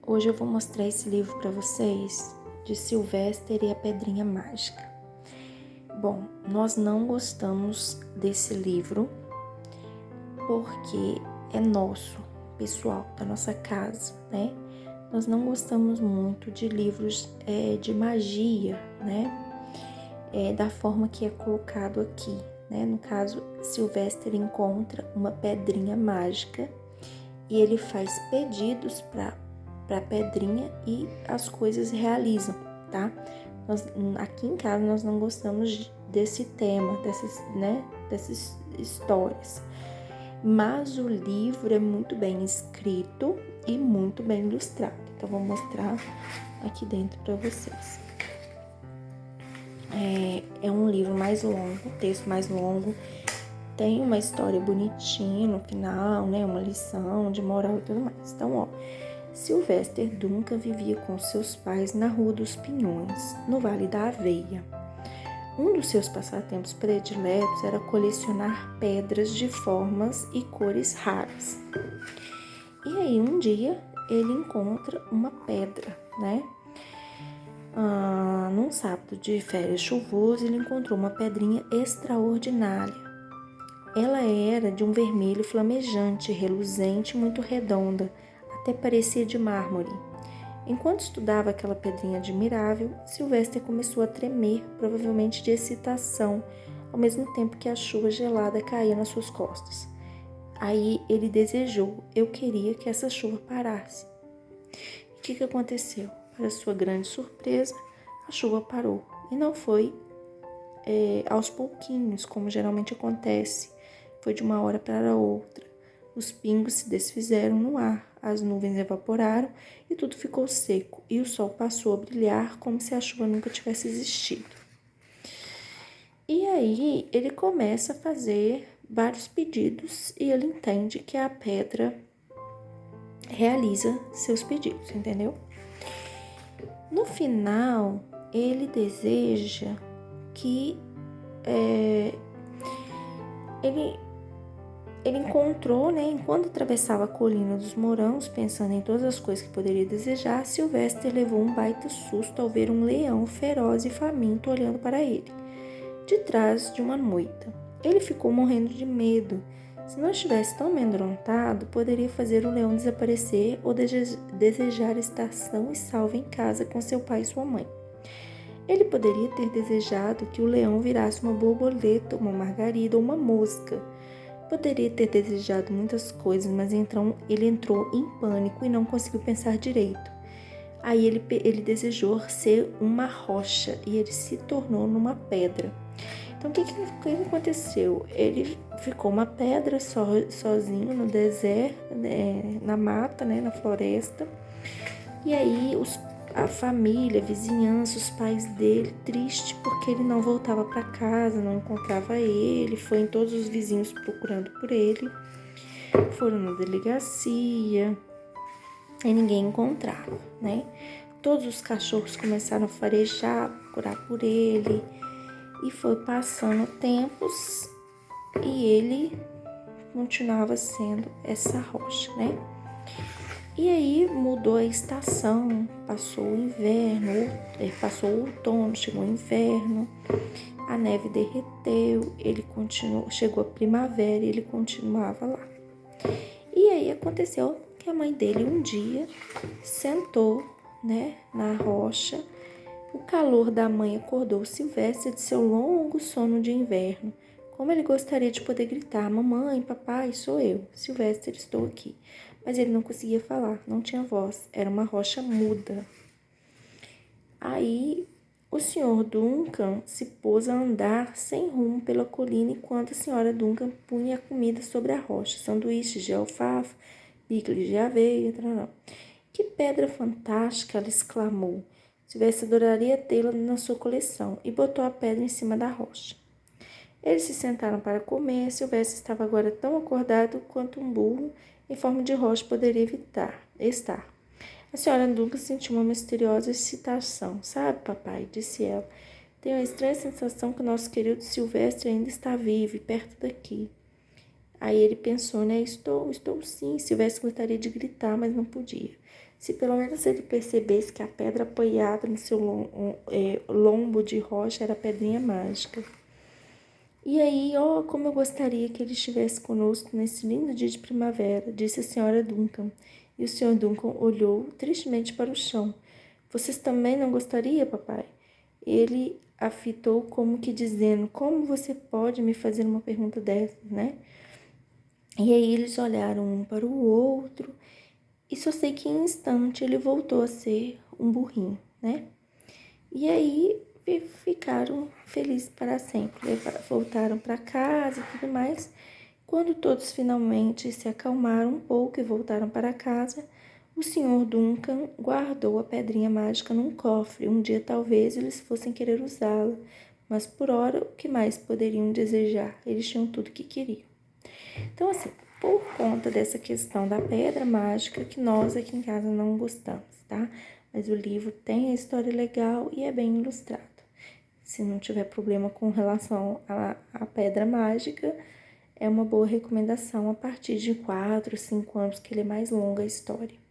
Hoje eu vou mostrar esse livro para vocês, de Sylvester e a Pedrinha Mágica. Bom, nós não gostamos desse livro porque é nosso, pessoal, da nossa casa, né? Nós não gostamos muito de livros de magia, né? Da forma que é colocado aqui, né? No caso, Sylvester encontra uma pedrinha mágica e ele faz pedidos para a pedrinha e as coisas realizam, tá? Aqui em casa nós não gostamos desse tema, dessas histórias. Mas o livro é muito bem escrito e muito bem ilustrado. Então, vou mostrar aqui dentro para vocês. É um livro mais longo, texto mais longo. Tem uma história bonitinha no final, né? Uma lição de moral e tudo mais. Então, ó. Sylvester Duncan vivia com seus pais na Rua dos Pinhões, no Vale da Aveia. Um dos seus passatempos prediletos era colecionar pedras de formas e cores raras. E aí, um dia, ele encontra uma pedra, né? Num sábado de férias chuvoso, ele encontrou uma pedrinha extraordinária. Ela era de um vermelho flamejante, reluzente, muito redonda, até parecia de mármore. Enquanto estudava aquela pedrinha admirável, Sylvester começou a tremer, provavelmente de excitação, ao mesmo tempo que a chuva gelada caía nas suas costas. Aí ele desejou, eu queria que essa chuva parasse. E o que aconteceu? Para sua grande surpresa, a chuva parou. E não foi aos pouquinhos, como geralmente acontece. Foi de uma hora para outra. Os pingos se desfizeram no ar, as nuvens evaporaram e tudo ficou seco. E o sol passou a brilhar como se a chuva nunca tivesse existido. E aí ele começa a fazer vários pedidos e ele entende que a pedra realiza seus pedidos, entendeu? No final, ele deseja que ele encontrou, né, enquanto atravessava a colina dos Morãos, pensando em todas as coisas que poderia desejar, Sylvester levou um baita susto ao ver um leão feroz e faminto olhando para ele, de trás de uma moita. Ele ficou morrendo de medo. Se não estivesse tão amedrontado, poderia fazer o leão desaparecer ou desejar estar são e salvo em casa com seu pai e sua mãe. Ele poderia ter desejado que o leão virasse uma borboleta, uma margarida ou uma mosca. Poderia ter desejado muitas coisas, mas então ele entrou em pânico e não conseguiu pensar direito. Aí ele desejou ser uma rocha e ele se tornou numa pedra. Então, o que aconteceu? Ele ficou uma pedra sozinho no deserto, né, na mata, né, na floresta. E aí a família, a vizinhança, os pais dele, triste porque ele não voltava para casa, não encontrava ele, foi em todos os vizinhos procurando por ele, foram na delegacia e ninguém encontrava, né? Todos os cachorros começaram a farejar, procurar por ele e foi passando tempos e ele continuava sendo essa rocha, né? E aí mudou a estação, passou o inverno, passou o outono, chegou o inverno, a neve derreteu, chegou a primavera e ele continuava lá. E aí aconteceu que a mãe dele um dia sentou, né, na rocha. O calor da mãe acordou Sylvester de seu longo sono de inverno. Como ele gostaria de poder gritar, mamãe, papai, sou eu, Sylvester, estou aqui. Mas ele não conseguia falar, não tinha voz, era uma rocha muda. Aí o senhor Duncan se pôs a andar sem rumo pela colina enquanto a senhora Duncan punha a comida sobre a rocha, sanduíches de alfafa, picles de aveia, tal. Que pedra fantástica, ela exclamou. Sylvester adoraria tê-la na sua coleção e botou a pedra em cima da rocha. Eles se sentaram para comer. Sylvester estava agora tão acordado quanto um burro em forma de rocha poderia estar. A senhora Duncan sentiu uma misteriosa excitação. Sabe, papai, disse ela, tenho a estranha sensação que o nosso querido Sylvester ainda está vivo e perto daqui. Aí ele pensou, né? Estou sim. Silvestre gostaria de gritar, mas não podia. Se pelo menos ele percebesse que a pedra apoiada no seu lombo de rocha era a pedrinha mágica. E aí, como eu gostaria que ele estivesse conosco nesse lindo dia de primavera, disse a senhora Duncan. E o senhor Duncan olhou tristemente para o chão. Vocês também não gostariam, papai? Ele a fitou como que dizendo, como você pode me fazer uma pergunta dessas, né? E aí eles olharam um para o outro e só sei que em um instante ele voltou a ser um burrinho, né? E aí ficaram felizes para sempre, voltaram para casa e tudo mais. Quando todos finalmente se acalmaram um pouco e voltaram para casa, o senhor Duncan guardou a pedrinha mágica num cofre. Um dia talvez eles fossem querer usá-la, mas por hora o que mais poderiam desejar? Eles tinham tudo o que queriam. Então, assim, por conta dessa questão da pedra mágica que nós aqui em casa não gostamos, tá? Mas o livro tem a história legal e é bem ilustrado. Se não tiver problema com relação à pedra mágica, é uma boa recomendação a partir de 4, 5 anos, que ele é mais longa a história.